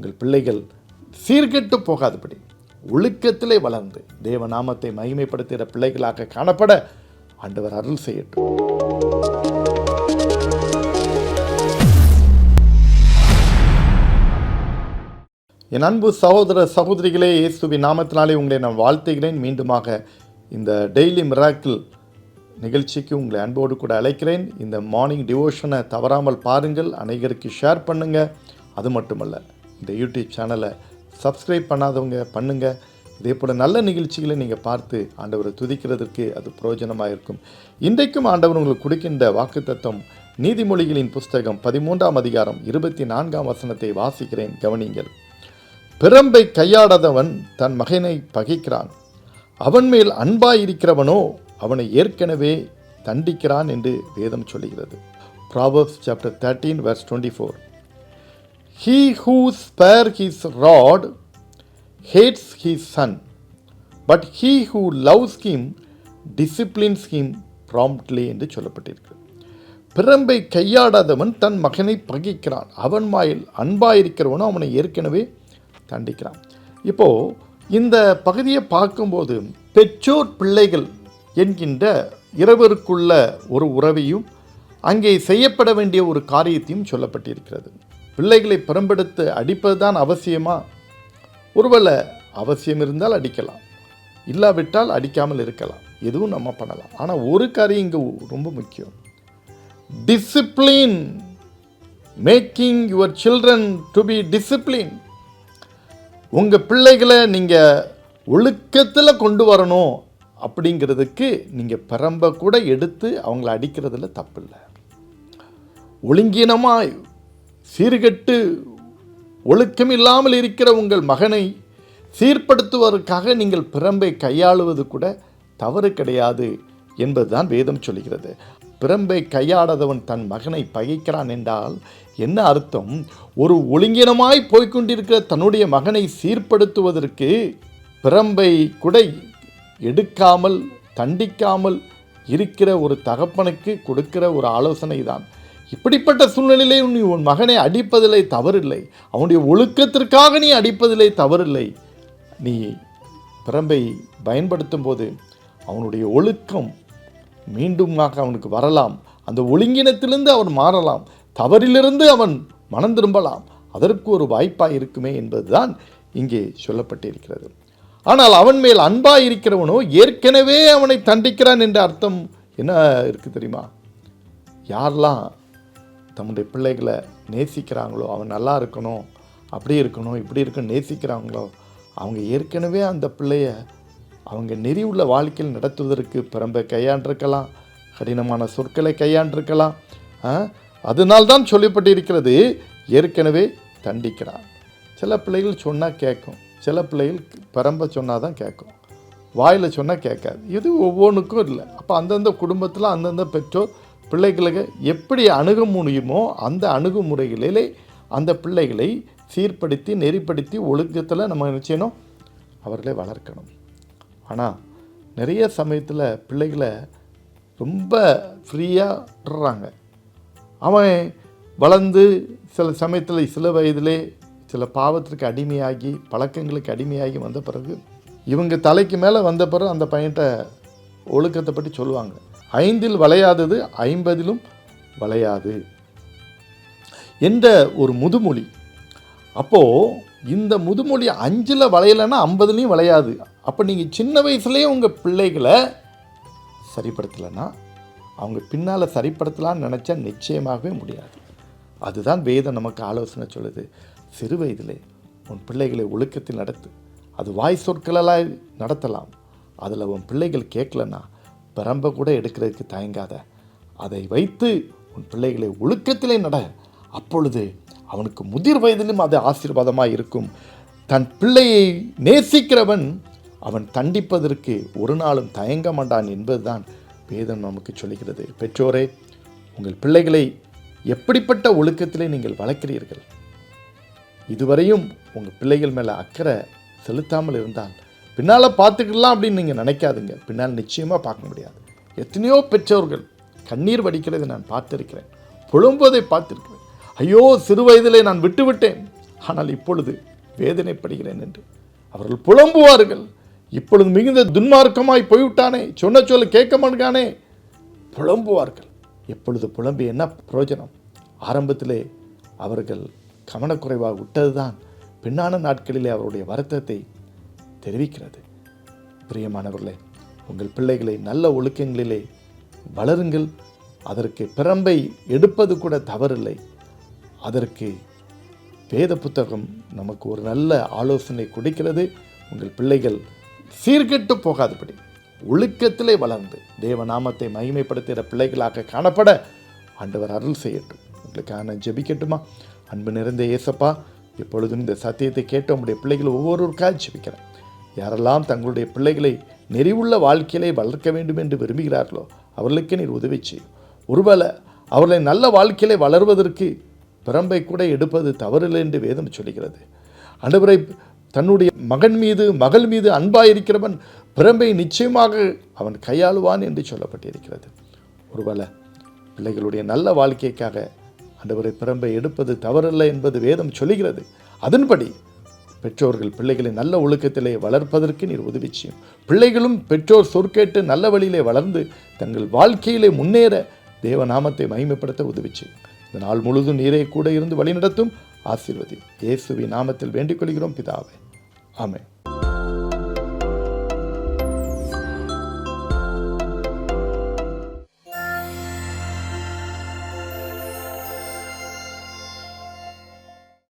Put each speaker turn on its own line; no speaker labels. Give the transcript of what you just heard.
உங்கள் பிள்ளைகள் சீர்கெட்டு போகாதபடி ஒழுக்கத்திலே வளர்ந்து தேவ நாமத்தை மகிமைப்படுத்துகிற பிள்ளைகளாக காணப்பட ஆண்டவர் அருள் செய்யட்டும். என் அன்பு சகோதர சகோதரிகளே, இயேசுவின் நாமத்தினாலே உங்களை நான் வாழ்த்துகிறேன். மீண்டுமாக இந்த டெய்லி மிராக்கிள் நிகழ்ச்சிக்கு உங்களை அன்போடு கூட அழைக்கிறேன். இந்த மார்னிங் டிவோஷனை தவறாமல் பாருங்கள், அனைவருக்கு ஷேர் பண்ணுங்கள். அது மட்டுமல்ல, இந்த யூடியூப் சேனலை சப்ஸ்கிரைப் பண்ணாதவங்க பண்ணுங்கள். இதே போல் நல்ல நிகழ்ச்சிகளை நீங்கள் பார்த்து ஆண்டவரை துதிக்கிறதுக்கு அது பிரயோஜனமாக இருக்கும். இன்றைக்கும் ஆண்டவர் உங்களுக்கு கொடுக்கின்ற வாக்குத்தத்தம் நீதிமொழிகளின் புஸ்தகம் 13ஆம் அதிகாரம் 24ஆம் வசனத்தை வாசிக்கிறேன், கவனிங்கள். பிரம்பை கையாடாதவன் தன் மகனை பகைக்கிறான், அவன் மேல் அன்பாயிருக்கிறவனோ அவனை ஏற்கனவே தண்டிக்கிறான் என்று வேதம் சொல்லுகிறது. Proverbs chapter 13 verse 24. He who spare his rod hates his son, but he who loves him disciplines him promptly என்று சொல்லப்பட்டிருக்கு. பிரம்பை கையாடாதவன் தன் மகனை பகைக்கிறான், அவன் மேல் அன்பாயிருக்கிறவனோ அவனை ஏற்கனவே தண்டிக்கிறான். இப்போது இந்த பகுதியை பார்க்கும்போது பெற்றோர் பிள்ளைகள் என்கின்ற இருவருக்குள்ள ஒரு உறவையும் அங்கே செய்யப்பட வேண்டிய ஒரு காரியத்தையும் சொல்லப்பட்டிருக்கிறது. பிள்ளைகளை பெரும்பெடுத்து அடிப்பது தான் அவசியமா? ஒருவேளை அவசியம் இருந்தால் அடிக்கலாம், இல்லாவிட்டால் அடிக்காமல் இருக்கலாம், எதுவும் நம்ம பண்ணலாம். ஆனால் ஒரு காரியம் இங்கே ரொம்ப முக்கியம், discipline, making your children to be discipline. உங்கள் பிள்ளைகளை நீங்கள் ஒழுக்கத்தில் கொண்டு வரணும் அப்படிங்கிறதுக்கு நீங்கள் பரம்ப கூட எடுத்து அவங்கள அடிக்கிறதுல தப்பில்லை. ஒழுங்கீனமாய் சீர்கெட்டு ஒழுக்கம் இல்லாமல் இருக்கிற உங்கள் மகனை சீர்படுத்துவதற்காக நீங்கள் பிரம்பை கையாளுவது கூட தவறு கிடையாது என்பதுதான் வேதம் சொல்கிறது. பிரம்பை கையாடாதவன் தன் மகனை பகைக்கிறான் என்றால் என்ன அர்த்தம்? ஒரு ஒழுங்கீனமாய் போய்கொண்டிருக்கிற தன்னுடைய மகனை சீர்படுத்துவதற்கு பிரம்பை கூட எடுக்காமல் தண்டிக்காமல் இருக்கிற ஒரு தகப்பனுக்கு கொடுக்கிற ஒரு ஆலோசனை தான். இப்படிப்பட்ட சூழ்நிலையிலே நீ உன் மகனை அடிப்பதிலே தவறில்லை, அவனுடைய ஒழுக்கத்திற்காக நீ அடிப்பதிலே தவறில்லை. நீ பிரம்பை பயன்படுத்தும் போது அவனுடைய ஒழுக்கம் மீண்டுமாக அவனுக்கு வரலாம், அந்த ஒழுங்கினத்திலிருந்து அவன் மாறலாம், தவறிலிருந்து அவன் மனம் திரும்பலாம், அதற்கு ஒரு வாய்ப்பாக இருக்குமே என்பதுதான் இங்கே சொல்லப்பட்டிருக்கிறது. ஆனால் அவன் மேல் அன்பாக இருக்கிறவனோ ஏற்கனவே அவனை தண்டிக்கிறான் என்ற அர்த்தம் என்ன இருக்குது தெரியுமா? யாரெல்லாம் தம்முடைய பிள்ளைகளை நேசிக்கிறாங்களோ, அவன் நல்லா இருக்கணும், அப்படி இருக்கணும், இப்படி இருக்கணும் நேசிக்கிறாங்களோ, அவங்க ஏற்கனவே அந்த பிள்ளைய அவங்க நெறி உள்ள வாழ்க்கையில் நடத்துவதற்கு பிரம்பை கையாண்டிருக்கலாம், கடினமான சொற்களை கையாண்டிருக்கலாம். அதனால்தான் சொல்லப்பட்டிருக்கிறது ஏற்கனவே தண்டிக்கிறான். சில பிள்ளைகள் சொன்னால் கேட்கும், சில பிள்ளைகள் பரம்ப சொன்னால் தான் கேட்கும், வாயில் சொன்னால் கேட்காது. இது ஒவ்வொன்றுக்கும் இல்லை. அப்போ அந்தந்த குடும்பத்தில் அந்தந்த பெற்றோர் பிள்ளைகளுக்கு எப்படி அணுக முடியுமோ அந்த அணுகுமுறைகளிலே அந்த பிள்ளைகளை சீர்படுத்தி நெறிப்படுத்தி ஒழுக்கத்தில் நம்ம நிச்சயம் அவர்களை வளர்க்கணும். ஆனால் நிறைய சமயத்தில் பிள்ளைகளை ரொம்ப ஃப்ரீயாக விடுறாங்க. அவன் வளர்ந்து சில சமயத்தில் சில வயதிலே சில பாவத்திற்கு அடிமையாகி பழக்கங்களுக்கு அடிமையாகி வந்த பிறகு இவங்க தலைக்கு மேலே வந்த பிறகு அந்த பையன்கிட்ட ஒழுக்கத்தை பற்றி சொல்லுவாங்க. 5இல் வளையாதது 50இலும் வளையாது என்ற ஒரு முதுமொழி. அப்போது இந்த முதுமொழி 5இல் வளையலைன்னா 50லையும் வளையாது. அப்போ நீங்கள் சின்ன வயசுலேயே உங்கள் பிள்ளைகளை சரிப்படுத்தலைன்னா அவங்க பின்னால் சரிப்படுத்தலான்னு நினச்சா நிச்சயமாகவே முடியாது. அதுதான் வேதம் நமக்கு ஆலோசனை சொல்லுது. சிறு வயதிலே உன் பிள்ளைகளை ஒழுக்கத்தில் நடத்து. அது வாய் சொற்களெல்லாம் நடத்தலாம். அதில் உன் பிள்ளைகள் கேட்கலன்னா பிரம்ப கூட எடுக்கிறதுக்கு தயங்காத. அதை வைத்து உன் பிள்ளைகளை ஒழுக்கத்திலே நட. அப்பொழுது அவனுக்கு முதிர் வயதிலும் அது ஆசீர்வாதமாக இருக்கும். தன் பிள்ளையை நேசிக்கிறவன் அவன் தண்டிப்பதற்கு ஒரு நாளும் தயங்க மாட்டான் என்பதுதான் வேதம் நமக்கு சொல்கிறது. பெற்றோரே, உங்கள் பிள்ளைகளை எப்படிப்பட்ட ஒழுக்கத்திலே நீங்கள் வளர்க்கிறீர்கள்? இதுவரையும் உங்கள் பிள்ளைகள் மேலே அக்கறை செலுத்தாமல் இருந்தால் பின்னால் பார்த்துக்கலாம் அப்படின்னு நீங்கள் நினைக்காதுங்க. பின்னால் நிச்சயமாக பார்க்க முடியாது. எத்தனையோ பெற்றோர்கள் கண்ணீர் வடிக்கிறதை நான் பார்த்துருக்கிறேன், புலம்புவதை பார்த்துருக்கிறேன். ஐயோ, சிறு வயதிலே நான் விட்டுவிட்டேன், ஆனால் இப்பொழுது வேதனைப்படுகிறேன் என்று அவர்கள் புலம்புவார்கள். இப்பொழுது மிகுந்த துன்மார்க்கமாய் போய்விட்டானே, சொன்ன சொல்ல கேட்க மாட்டானே, புலம்புவார்கள். எப்பொழுது புலம்பி என்ன பிரயோஜனம்? ஆரம்பத்திலே அவர்கள் கவனக்குறைவாக விட்டதுதான் பின்னான நாட்களிலே அவருடைய வருத்தத்தை தெரிவிக்கிறது. பிரியமானவர்களே, உங்கள் பிள்ளைகளை நல்ல ஒழுக்கங்களிலே வளருங்கள். அதற்கு பிரம்பை எடுப்பது கூட தவறில்லை. அதற்கு வேத புத்தகம் நமக்கு ஒரு நல்ல ஆலோசனை கொடுக்கிறது. உங்கள் பிள்ளைகள் சீர்கெட்டு போகாதபடி ஒழுக்கத்திலே வளர்ந்து தேவநாமத்தை மகிமைப்படுத்துகிற பிள்ளைகளாக காணப்பட ஆண்டவர் அருள் செய்யட்டும். உங்களுக்காக நான் ஜெபிக்கட்டுமா? அன்பு நிறைந்த இயேசப்பா, இப்பொழுதும் இந்த சத்தியத்தை கேட்ட உங்களுடைய பிள்ளைகள் ஒவ்வொருவருக்காக ஜெபிக்கிறேன். யாரெல்லாம் தங்களுடைய பிள்ளைகளை நெறிவுள்ள வாழ்க்கையிலே வளர்க்க வேண்டும் என்று விரும்புகிறார்களோ அவர்களுக்கு நீர் உதவி செய்யும். ஒருவேளை அவர்களை நல்ல வாழ்க்கையிலே வளர்வதற்கு பிரம்பை கூட எடுப்பது தவறில்லை என்று வேதம் சொல்கிறது. ஆண்டவரை, தன்னுடைய மகன் மீது மகள் மீது அன்பாயிருக்கிறவன் பிரம்பை நிச்சயமாக அவன் கையாளுவான் என்று சொல்லப்பட்டிருக்கிறது. ஒருவேளை பிள்ளைகளுடைய நல்ல வாழ்க்கைக்காக ஆண்டவரை பிரம்பை எடுப்பது தவறில்லை என்பது வேதம் சொல்கிறது. அதன்படி பெற்றோர்கள் பிள்ளைகளை நல்ல ஒழுக்கத்திலே வளர்ப்பதற்கு நீர் உதவி செய்யும். பிள்ளைகளும் பெற்றோர் சொற்கேட்டு நல்ல வழியிலே வளர்ந்து தங்கள் வாழ்க்கையிலே முன்னேற தேவநாமத்தை மகிமைப்படுத்த உதவி செய்யும். இந்த நாள் முழுதும் நீரே கூட இருந்து வழிநடத்தும். ஆசீர்வதி. இயேசுவின் நாமத்தில் வேண்டிக் கொள்கிறோம் பிதாவே. ஆமென்.